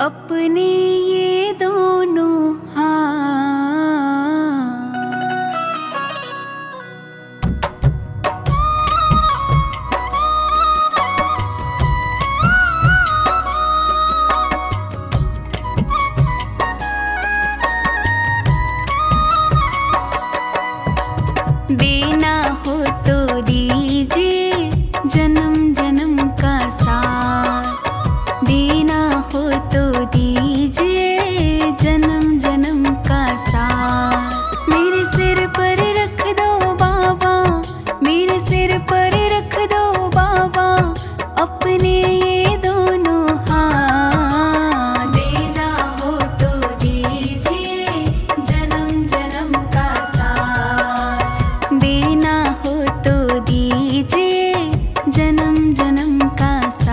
अपने ये दोनों हाथ देना हो तो दीजिए जन्म जन्म का साथ, देना हो तो दीजिए जन्म जन्म का साथ। मेरे सिर पर रख दो बाबा, मेरे सिर पर रख दो बाबा अपने ये दोनों हाथ। देना हो तो दीजिए जन्म जन्म का साथ, देना हो तो दीजिए जन्म जन्म का साथ।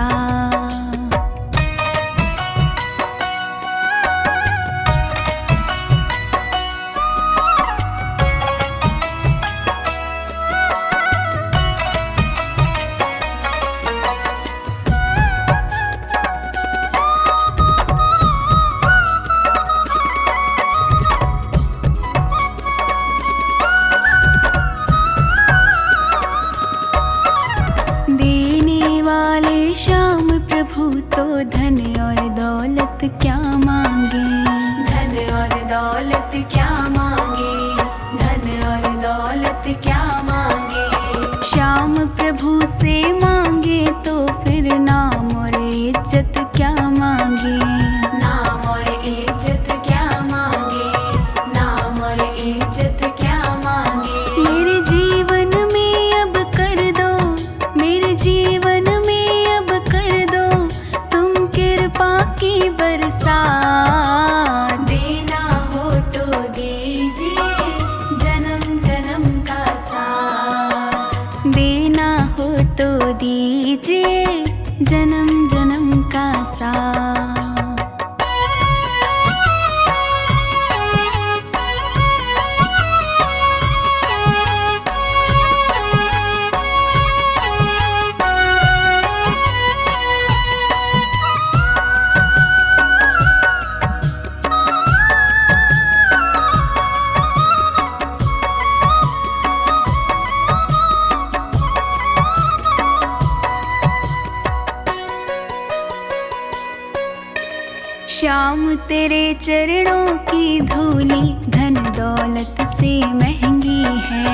देने वाले श्याम प्रभु तो धन और दौलत क्या मांगे, धन और दौलत क्या मांगे, धन और दौलत क्या मांगे। श्याम प्रभु से मांगे तो फिर नाम और इज्जत क्या मांगे, नाम और इज्जत क्या मांगे, नाम और इज्जत क्या मांगे। मेरे जीवन में अब कर दो, मेरे जीवन में अब कर दो तुम कृपा की बरसात। देना हो तो दीजिए जन्म जन्म का साथ, देना हो तो दीजिए जन्म जन्म का साथ। श्याम तेरे चरणों की धूली धन दौलत से महंगी है,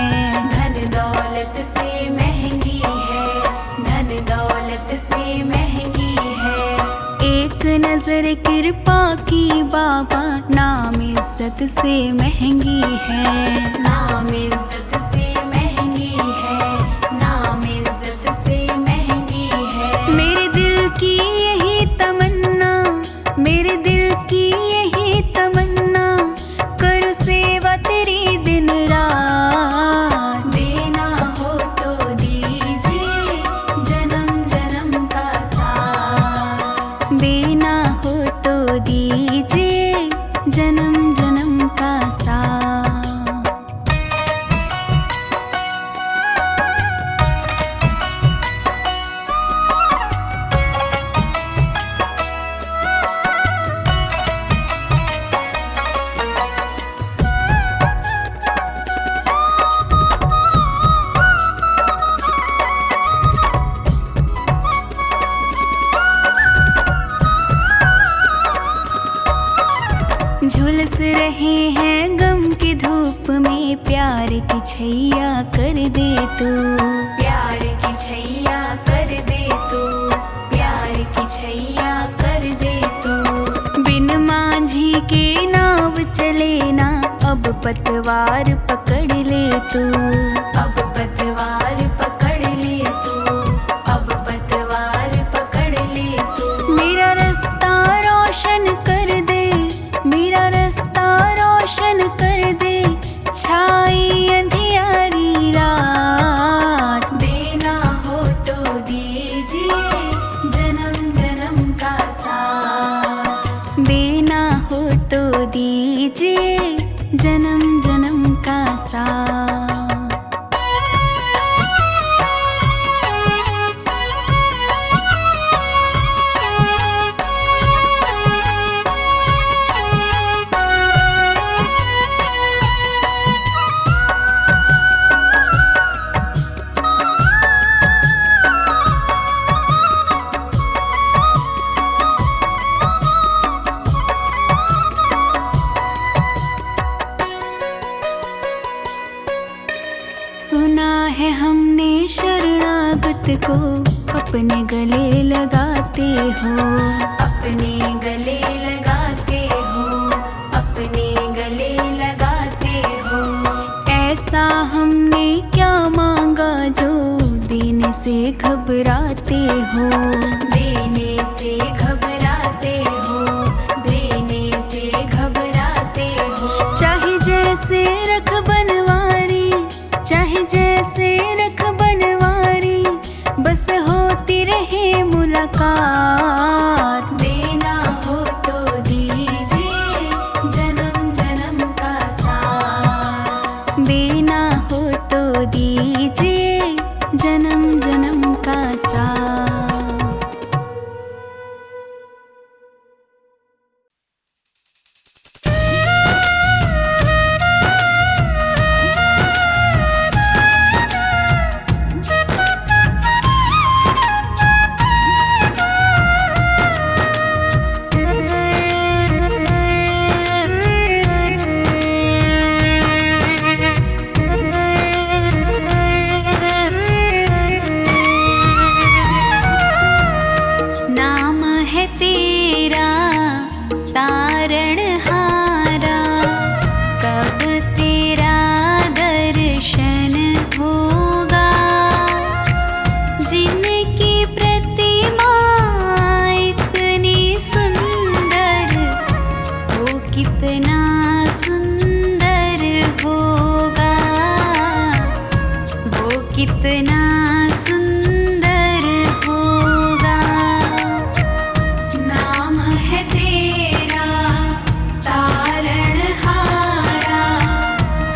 धन दौलत से महंगी है, धन दौलत से महंगी है। एक नजर कृपा की बाबा नाम इज्जत से महंगी है, नाम इज्जत से महंगी है, नाम इज्जत से महंगी है। मेरे दिल की यही तमन्ना, मेरे दिल की यही तमन्ना करो सेवा तेरी दिन रात। देना हो तो दीजिए जन्म जन्म का साथ, देना हो तो दीजिए जन्म जन्म का साथ। झुलस रहे हैं गम की धूप में, प्यार की छैया कर दे तू, प्यार की छैया कर दे तू, प्यार की छैया कर दे तू। बिन मांझी के नाव चले ना, अब पतवार पकड़ ले तू, अब पतवार पकड़ ले तू, अब पतवार पकड़ ले तू। मेरा रास्ता रोशन कर दे, मेरा रास्ता रोशन कर दे छाई अंधियारी रात। देना हो तो दीजिए जन्म जन्म का साथ, देना हो तो दीजिए जन्म जन्म का साथ। हो, अपने गले लगाते हो, अपने गले लगाते हो। ऐसा हमने क्या मांगा जो देने से घबराते हो, देने से घबराते हो, देने से घबराते हो। चाहे जैसे रख बनवारी, चाहे जैसे रख बनवारी, बस होती रहे मुलाकात। देना हो तो दीजिए जन्म जन्म का साथ, देना हो तो दीजिए जन्म जन्म का साथ। नाम है तेरा तारणहारा, कब तेरा दर्शन होगा। जिनकी प्रतिमा इतनी सुंदर, वो कितना सुंदर होगा, वो कितना सुंदर होगा। नाम है तेरा तारणहारा,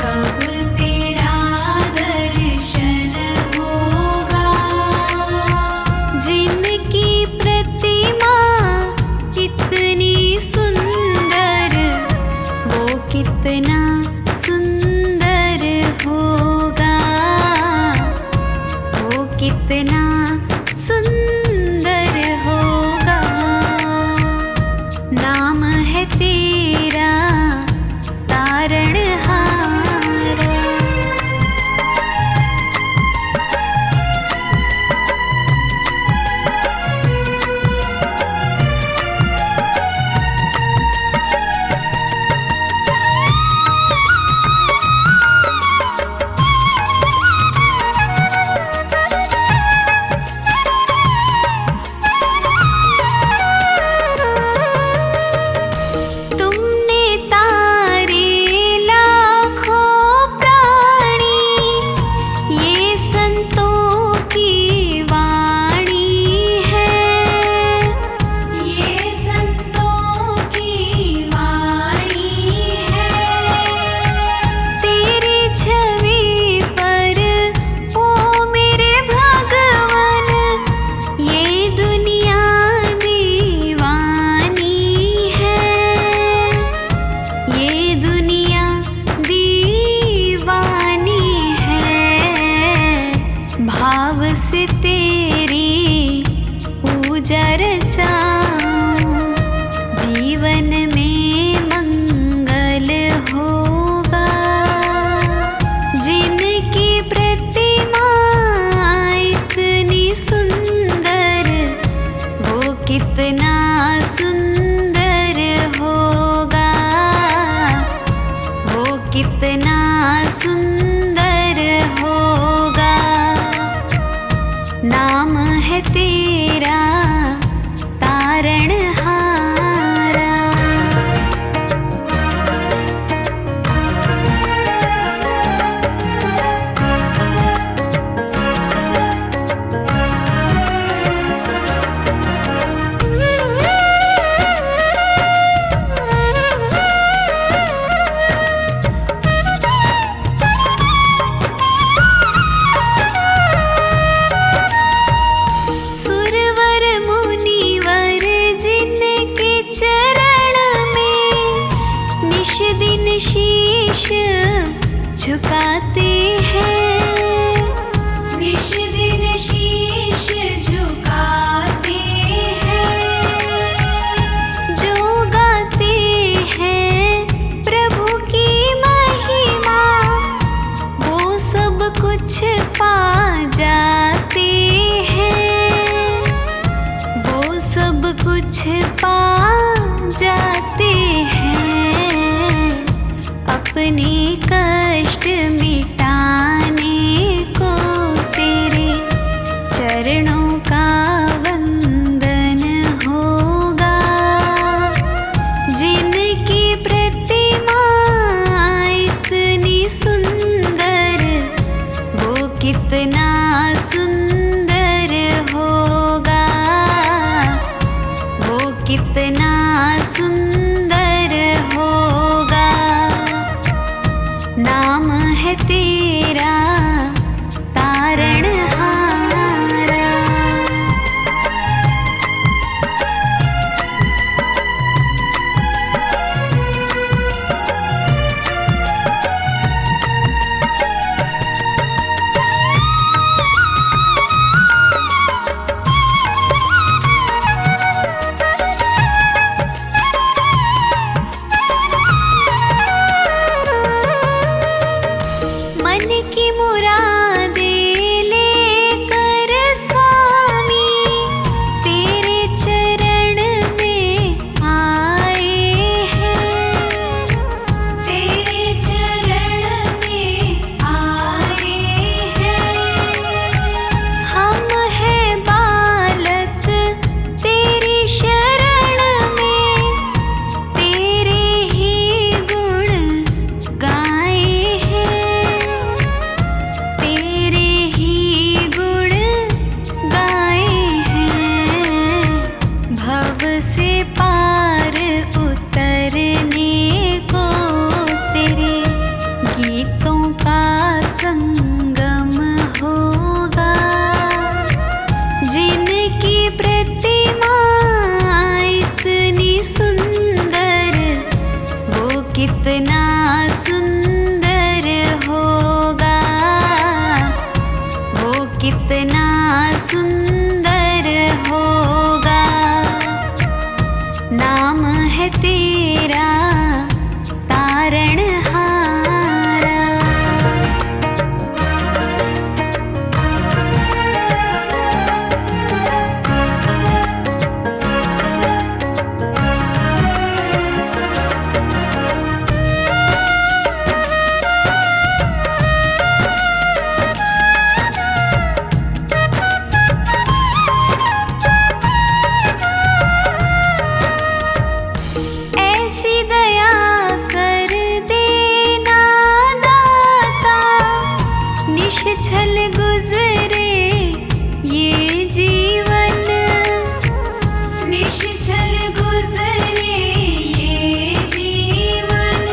कब तेरा दर्शन होगा। जिनकी प्रतिमा इतनी सुंदर, वो कितना सुंदर होगा, वो कितना सुंदर होगा। नाम है तेरा तारणहारा। तुमने तारे लाखों प्राणी, ये संतों की वाणी है, ये संतों की वाणी है। तेरी छवि पर ओ मेरे भगवान, ये दुनिया दीवानी है, ये दुनिया दीवानी है। भाव से तेरी पूजा रचाऊं, जीवन में मंगल होगा। जिनकी प्रतिमा इतनी सुंदर, वो कितना सुंदर होगा, वो कितना सुंदर होगा। नाम है तेरा तारणहारा। सुरवर मुनिवर जिन कुछ पा जाते हैं अपने कष्ट मिटाने को। तेरे चरणों का वंदन होगा। जिनकी प्रतिमा इतनी सुंदर, वो कितना सुंदर होगा, वो कितना सुंदर होगा। नाम है तेरा तारणहारा। मन की मुरादें लेकर स्वामी तेरे चरण में आए हैं, तेरे चरण में आए हैं। हम हैं बालक तेरी शरण में, तेरे ही गुण गाए हैं, तेरे ही गुण गाए हैं। भव से पार उतरने को तेरे गीतों का संगम होगा। जिनकी प्रतिमा इतनी सुंदर, वो कितना सुंदर होगा, वो कितना सुंदर होगा। नाम है तेरा तारणहारा। ऐसी दया कर देना दाता, निश्छल गुजरे ये जीवन, निश्छल गुजरे ये जीवन।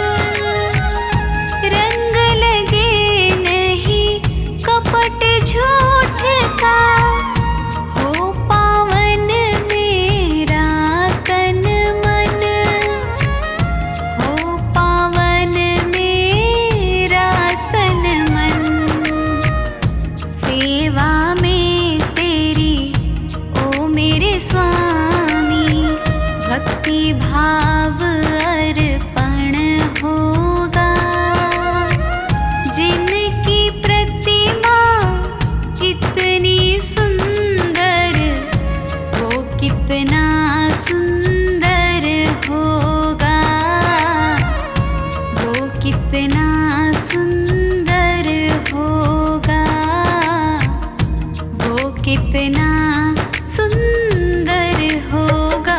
रंग लगे नहीं कपट झूठ का, हो पावन मेरा तन मन, हो पावन मेरा तन मन। सेवा में तेरी ओ मेरे स्वामी, भक्ति भाव अर्पण होगा। जिनकी प्रतिमा इतनी सुंदर, वो कितना सुंदर होगा, वो कितना सुंदर होगा, वो कितना सुंदर होगा।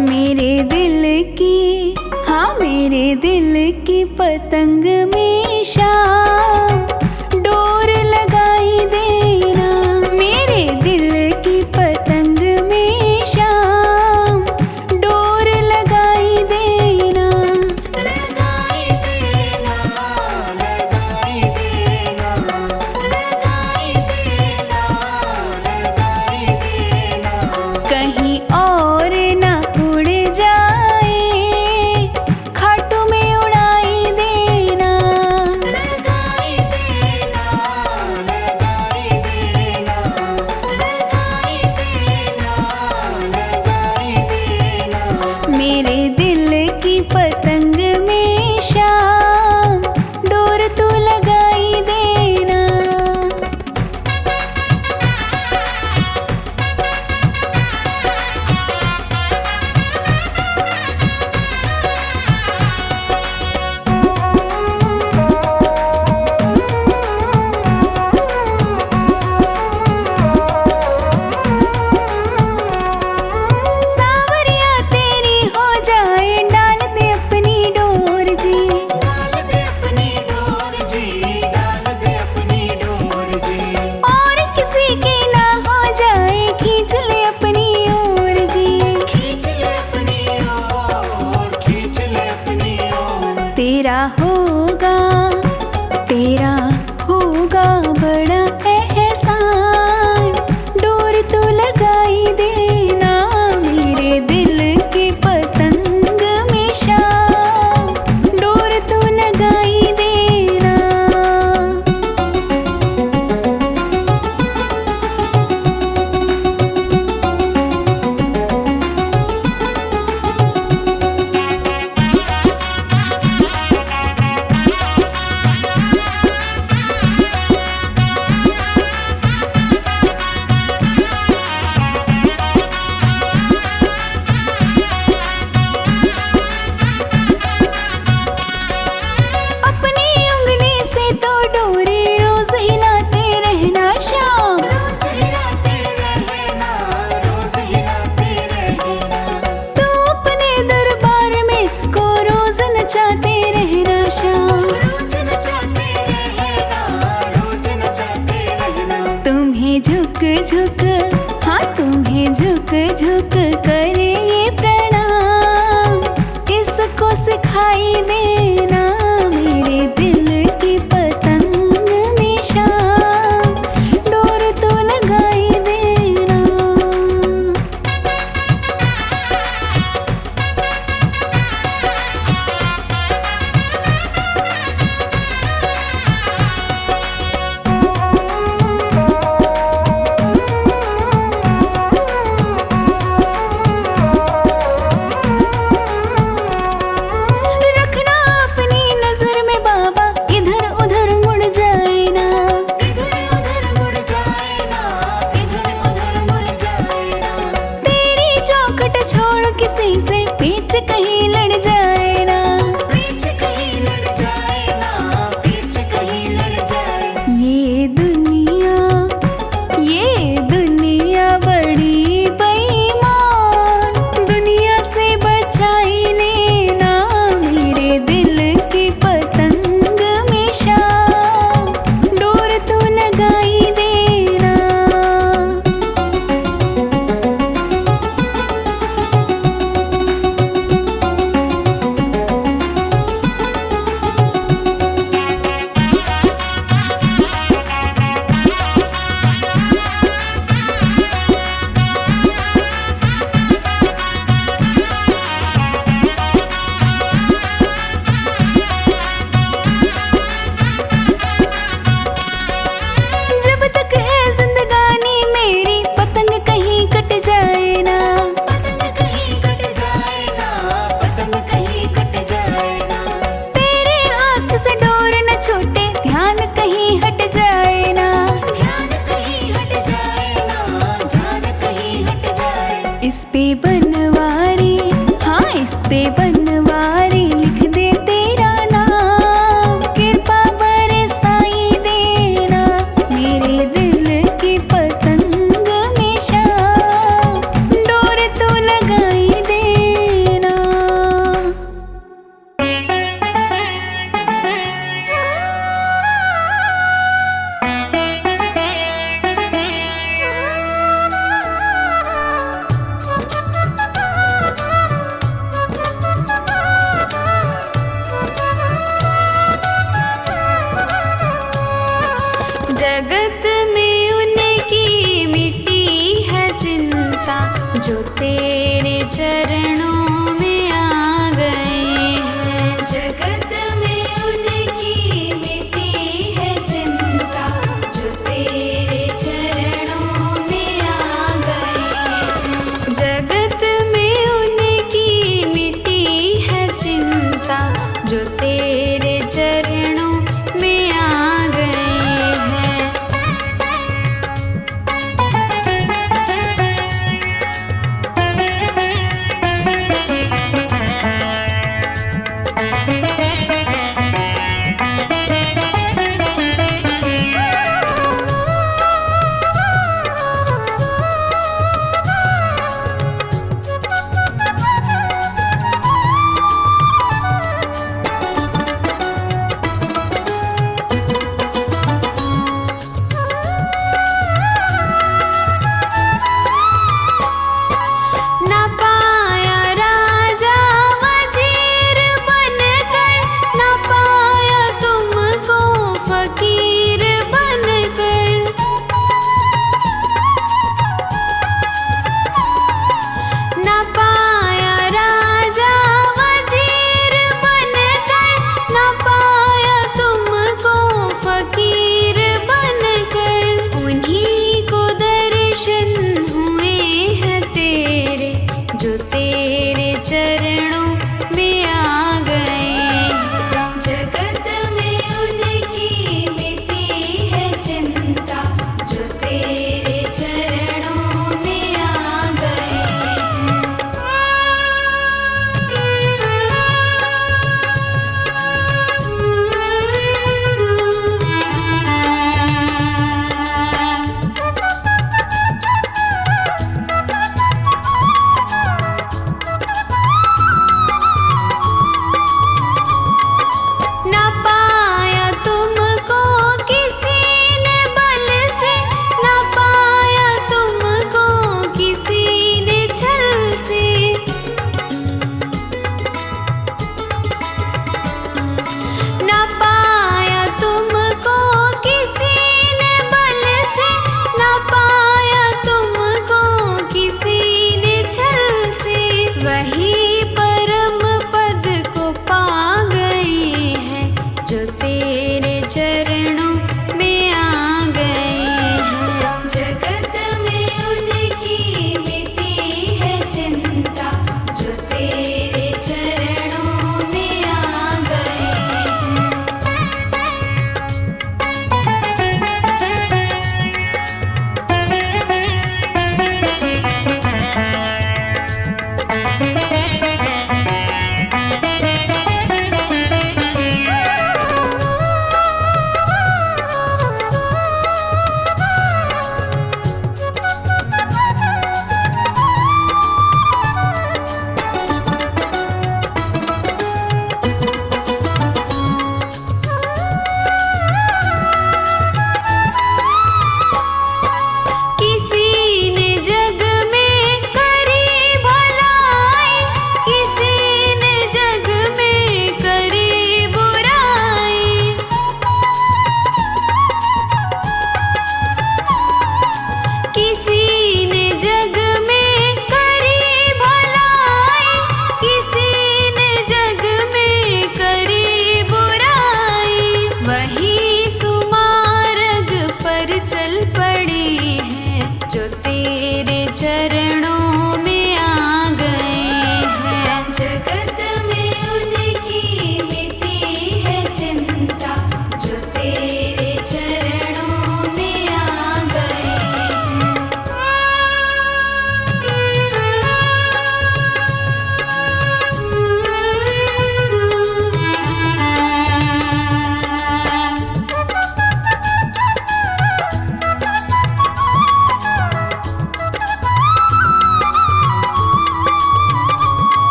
मेरे दिल की, हाँ मेरे दिल की पतंग में शाम डोर लगाई देना। मेरे दिल की पतंग में शाम डोर लगाई देना। लगाई देना, लगाई देना, लगाई देना, झुक, हाँ तुम्हें झुक झुक करे ये प्रणाम। इसको सिखाई देना मेरे दिल की पतंग में शाम, डोर तो लगाई देना। रखना अपनी नजर में बाबा, इधर उधर मुड़ जाए ना, इधर उधर मुड़ जाए ना, इधर उधर मुड़ जाए ना। तेरी चौखट छोड़ किसी से पीछ कहीं लड़ जाए ना, पीछ कहीं लड़ जाए ना, पीछ कहीं लड़ जाए। ये दुनिया बड़ी बेईमान, दुनिया से बचाई लेना मेरे दिल की पतंग में शाम, डोर तो लगाई देना। जब तक है जिंदगानी मेरी पतंग कहीं कट जाए ना, पतंग कहीं कट जाए ना, पतंग कहीं कट जाए ना। तेरे हाथ से डोर न छूटे, ध्यान कहीं हट जाए ना, ध्यान कहीं हट जाए ना, ध्यान कहीं हट जाए। इस पे बनवारी, हाँ इस पे बनवारी लिख दे तेरा नाम, कृपा बरसाई देना मेरे दिल की पतंग में शाम, डोर तो लगाई देना। जगत में उनकी मिटी है चिंता, जो तेरे चरणों में आ गए हैं। जगत में उनकी मिटी है चिंता, जो तेरे चरणों में आ गए हैं। जगत में उनकी मिटी है चिंता, जो तेरे चरणों में आ गए हैं।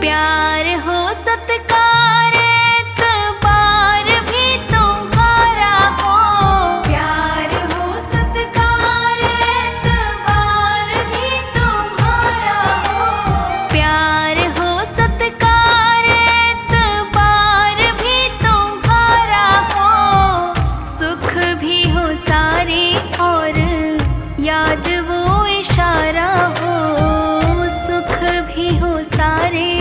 प्यार हो सत्कार एतबार भी तुम्हारा हो। प्यार हो सत्कार एतबार भी तुम्हारा हो। प्यार हो सत्कार एतबार भी तुम्हारा हो। सुख भी हो सारे और याद वो इशारा हो। सुख भी हो सारे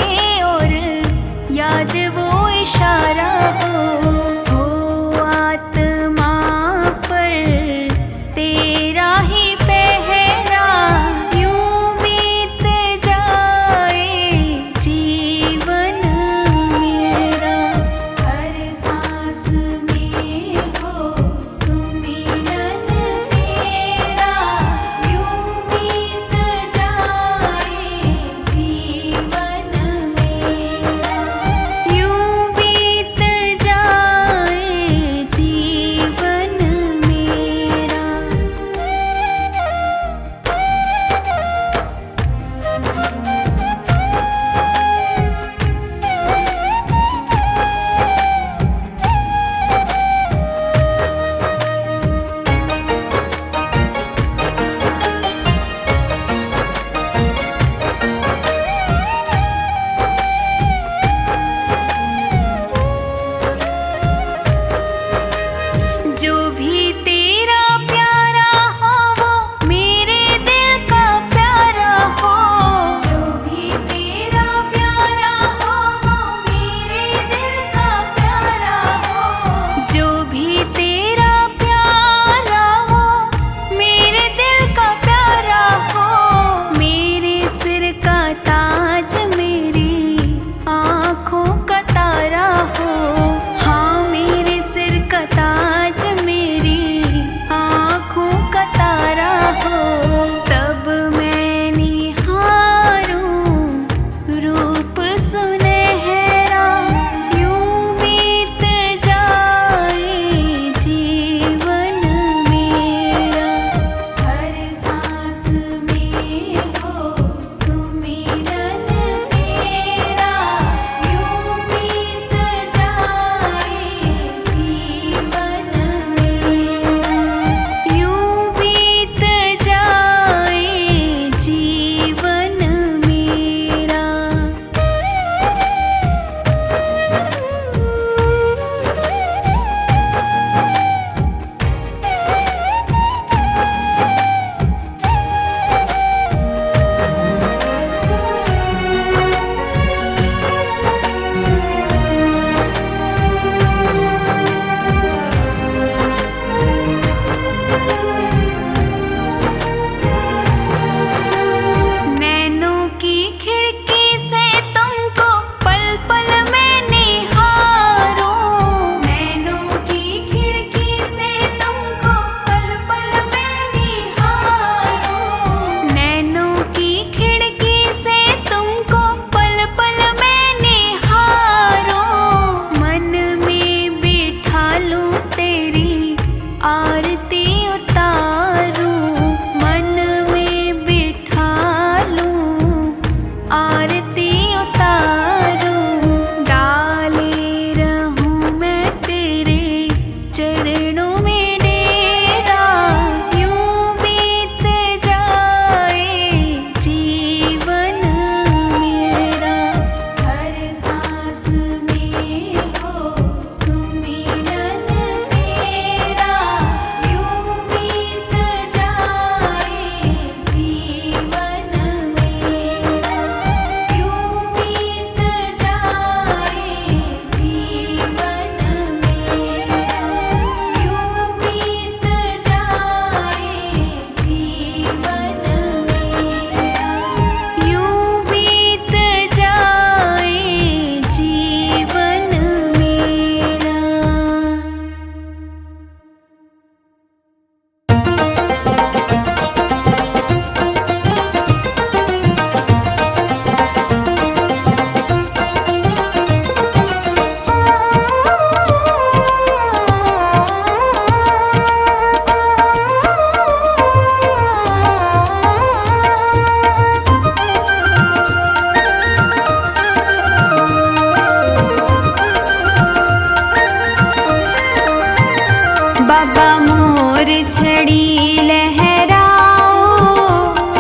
छड़ी लहराओ,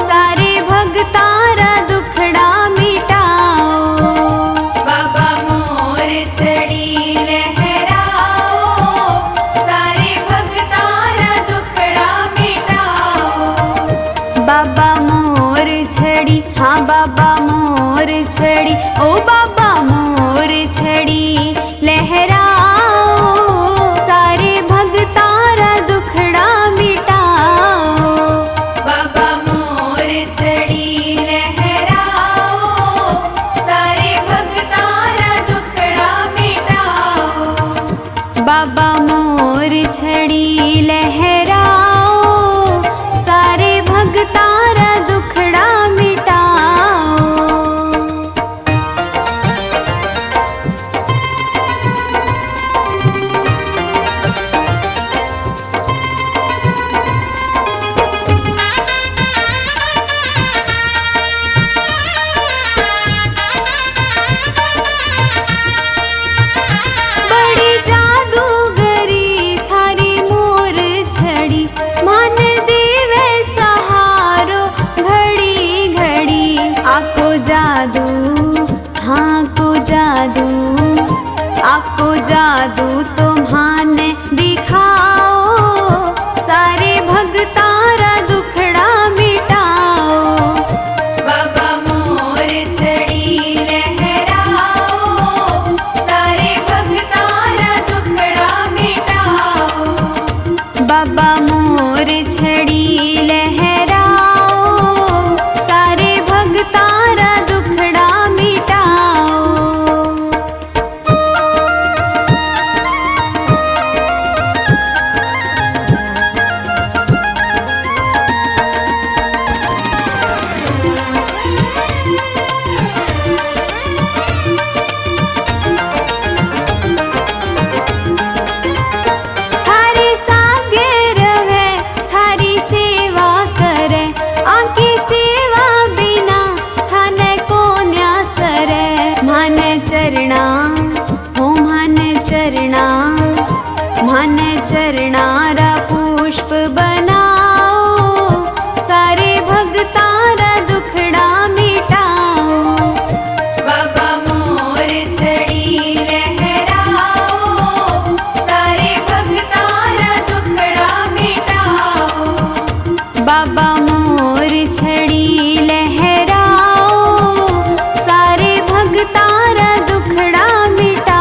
सारे भगतारा दुखड़ा मिटाओ। बाबा मोर छड़ी लहराओ, सारे भगतारा दुखड़ा मिटाओ। बाबा मोर छड़ी, हाँ बाबा मोर छड़ी, ओ बाबा मोर छड़ी लहराओ, सारे भगतारा दुखड़ा मिटाओ। बाबा मोर छड़ी लहराओ, सारे भगतारा दुखड़ा मिटाओ। बाबा मोर छड़ी लहराओ, सारे भगतारा दुखड़ा मिटाओ। बड़ी जादूगरी थारी मोर छड़ी, मान देवे सहारो घड़ी घड़ी। आपको जादू, हाँ को जादू, आपको जादू तुम्हाने दिखाओ, सारे भगतारा दुखड़ा मिटाओ। बाबा मोर छड़ी लहराओ, सारे भगतारा दुखड़ा मिटाओ। बाबा मोर छड़ी लहराओ, सारे भगतारा दुखड़ा मिटाओ। थारे सागे रहे, थारी सेवा करे, आंकी सेवा बिना थाने को न्यासरे। मान चरणा, हो मान चरणा, मान चरणारा पुष्प बनाओ, सारे भगतारा दुखड़ा मिटाओ। बाबा मोर छड़ी लहराओ, सारे भगतारा दुखड़ा मिटाओ। बाबा मोर छड़ी लहराओ, सारे भगतारा दुखड़ा मिटाओ।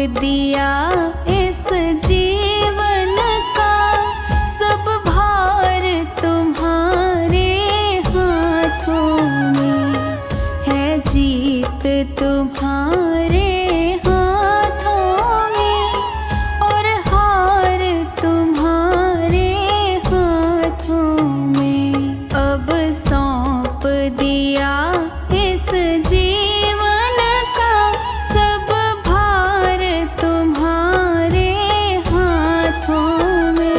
दिया इस जीवन का, सब भार तुम्हारे हाथों में है, जीत तुम्हारे हाथों में और हार तुम्हारे हाथों में। अब सौंप दिया इस जीवन का, सब भार तुम्हारे हाथों में।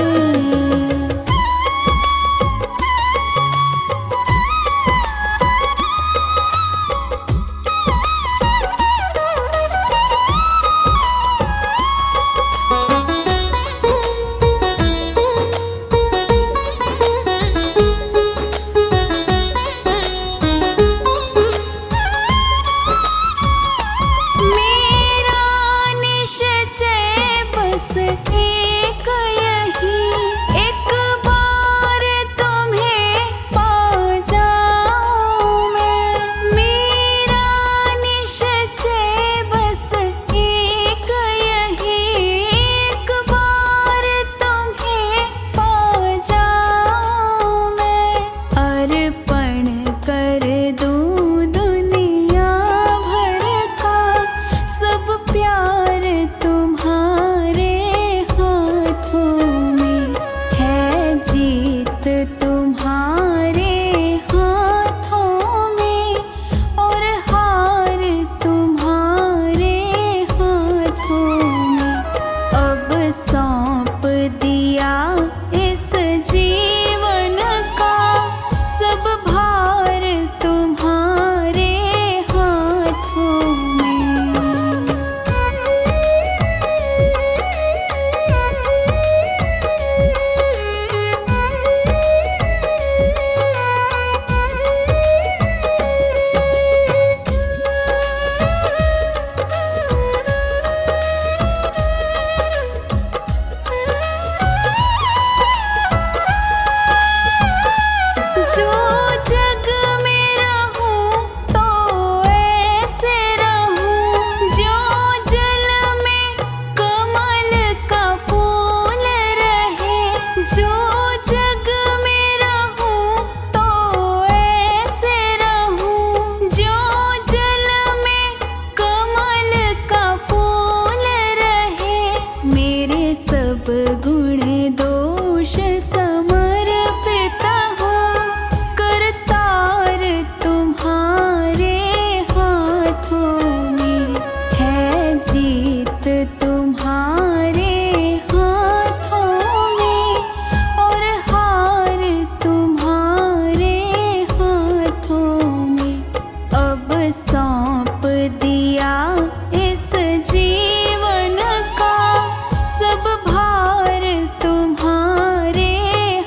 मेरा निश्चय बस एक यही, एक बार तुम्हें पा जाऊं मैं। मेरा निश्चय बस एक यही, एक बार तुम्हें पा जाऊं मैं। अर्पण कर दूं दुनिया भर का, सब प्यार तुम्हारे हाथों में है, जीत तुम्हारे हाथों में और हार तुम्हारे हाथों में। अब सौंप दिया इस जीवन का, सब भार तुम्हारे हाथों में। जो जग में रहूं तो ऐसे रहूं, जो जल में कमल का फूल रहे। जो जग में रहूं तो ऐसे रहूं, जो जल में कमल का फूल रहे। मेरे सब गुण दोष समर्पित हो, करतार तुम्हारे हाथों में है, जीत तुम्हारे हाथों में और हार तुम्हारे हाथों में। अब सौंप दिया इस जीवन का, सब भार तुम्हारे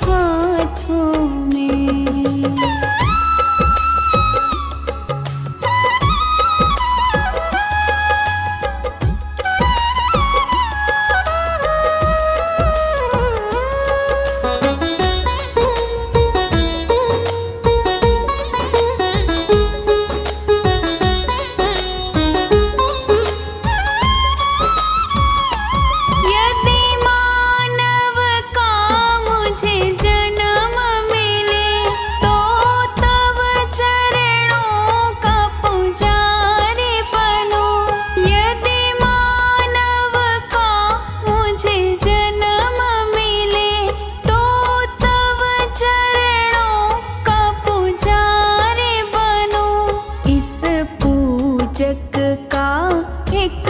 हाथों में। यदि मानव का मुझे जन्म मिले, तो तब चरणों का पुजारी बनूं। यदि मानव का मुझे जन्म मिले, तो तब चरणों का पुजारी बनूं। इस पूजक का एक